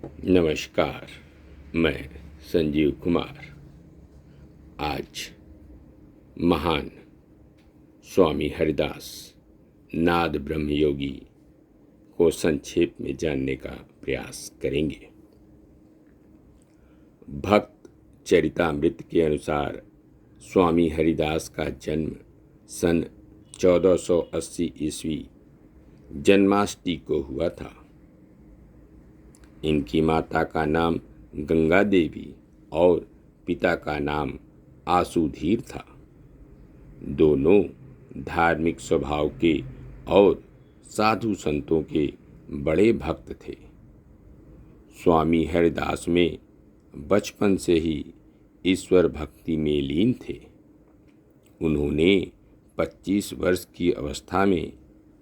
नमस्कार। मैं संजीव कुमार आज महान स्वामी हरिदास नाद ब्रह्मयोगी को संक्षेप में जानने का प्रयास करेंगे। भक्त चरितामृत के अनुसार स्वामी हरिदास का जन्म सन 1480 ईस्वी जन्माष्टमी को हुआ था। इनकी माता का नाम गंगा देवी और पिता का नाम आसुधीर था। दोनों धार्मिक स्वभाव के और साधु संतों के बड़े भक्त थे। स्वामी हरिदास में बचपन से ही ईश्वर भक्ति में लीन थे। उन्होंने 25 वर्ष की अवस्था में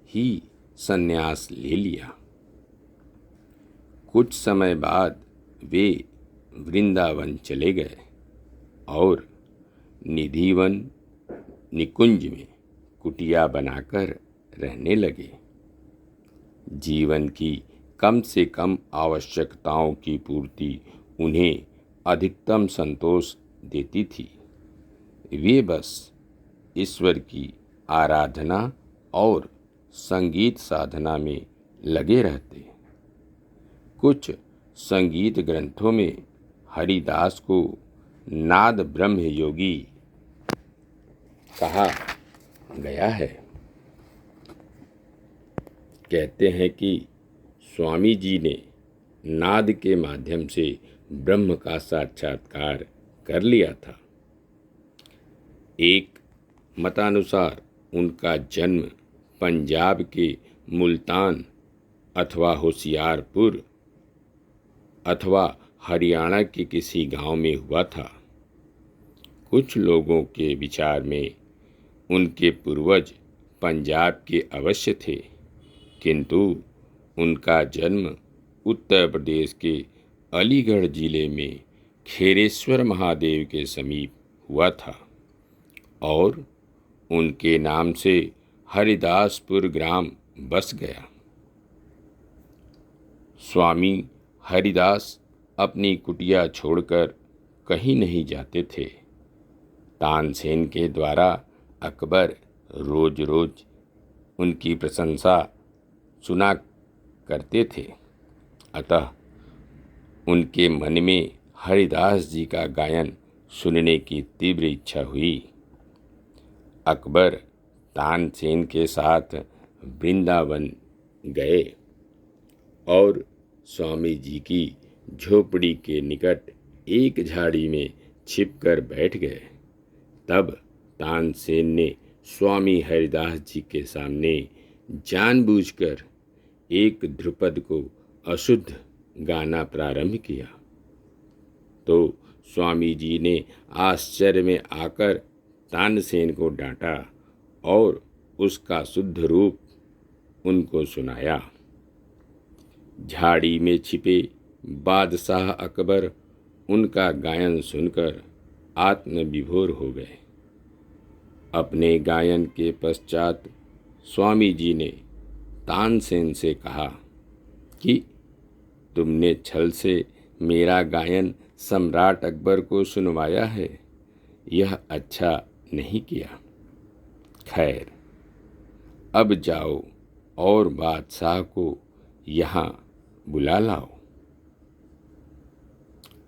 ही संन्यास ले लिया। कुछ समय बाद वे वृंदावन चले गए और निधिवन निकुंज में कुटिया बनाकर रहने लगे। जीवन की कम से कम आवश्यकताओं की पूर्ति उन्हें अधिकतम संतोष देती थी। वे बस ईश्वर की आराधना और संगीत साधना में लगे रहते। कुछ संगीत ग्रंथों में हरिदास को नाद ब्रह्म योगी कहा गया है। कहते हैं कि स्वामी जी ने नाद के माध्यम से ब्रह्म का साक्षात्कार कर लिया था। एक मतानुसार उनका जन्म पंजाब के मुल्तान अथवा होशियारपुर अथवा हरियाणा के किसी गांव में हुआ था। कुछ लोगों के विचार में उनके पूर्वज पंजाब के अवश्य थे, किंतु उनका जन्म उत्तर प्रदेश के अलीगढ़ जिले में खेरेश्वर महादेव के समीप हुआ था और उनके नाम से हरिदासपुर ग्राम बस गया। स्वामी हरिदास अपनी कुटिया छोड़कर कहीं नहीं जाते थे। तानसेन के द्वारा अकबर रोज रोज उनकी प्रशंसा सुना करते थे, अतः उनके मन में हरिदास जी का गायन सुनने की तीव्र इच्छा हुई। अकबर तानसेन के साथ वृंदावन गए और स्वामी जी की झोपड़ी के निकट एक झाड़ी में छिपकर बैठ गए। तब तानसेन ने स्वामी हरिदास जी के सामने जानबूझकर एक ध्रुपद को अशुद्ध गाना प्रारंभ किया, तो स्वामी जी ने आश्चर्य में आकर तानसेन को डांटा और उसका शुद्ध रूप उनको सुनाया। झाड़ी में छिपे बादशाह अकबर उनका गायन सुनकर आत्मविभोर हो गए। अपने गायन के पश्चात स्वामी जी ने तानसेन से कहा कि तुमने छल से मेरा गायन सम्राट अकबर को सुनवाया है, यह अच्छा नहीं किया। खैर, अब जाओ और बादशाह को यहाँ बुला लाओ।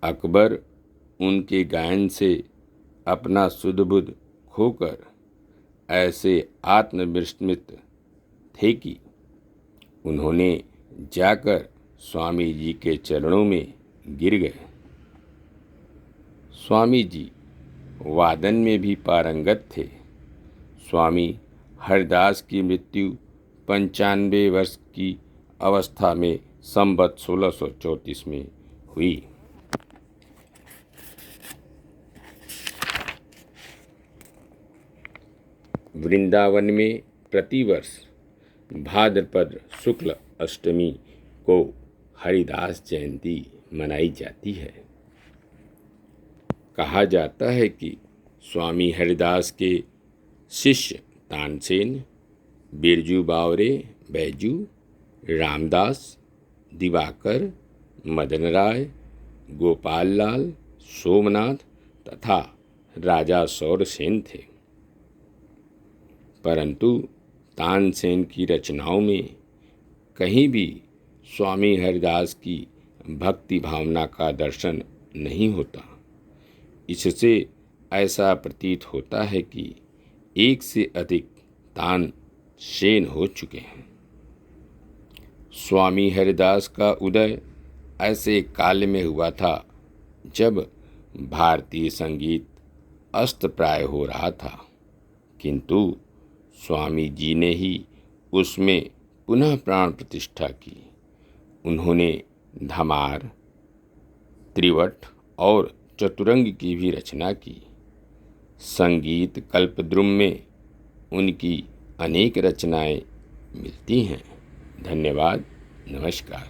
अकबर उनके गायन से अपना सुध-बुध खोकर ऐसे आत्मविस्मृत थे कि उन्होंने जाकर स्वामी जी के चरणों में गिर गए। स्वामी जी वादन में भी पारंगत थे। स्वामी हरिदास की मृत्यु 95 वर्ष की अवस्था में संवत 1634 में हुई। वृंदावन में प्रतिवर्ष भाद्रपद शुक्ल अष्टमी को हरिदास जयंती मनाई जाती है। कहा जाता है कि स्वामी हरिदास के शिष्य तानसेन, बिरजू बावरे, बैजू, रामदास, दिवाकर, मदन राय, गोपाल लाल, सोमनाथ तथा राजा सौरसेन थे। परंतु तानसेन की रचनाओं में कहीं भी स्वामी हरिदास की भक्ति भावना का दर्शन नहीं होता। इससे ऐसा प्रतीत होता है कि एक से अधिक तानसेन हो चुके हैं। स्वामी हरिदास का उदय ऐसे काल में हुआ था जब भारतीय संगीत अस्तप्राय हो रहा था, किंतु स्वामी जी ने ही उसमें पुनः प्राण प्रतिष्ठा की। उन्होंने धमार, त्रिवट और चतुरंग की भी रचना की। संगीत कल्पद्रुम में उनकी अनेक रचनाएं मिलती हैं। धन्यवाद। नमस्कार।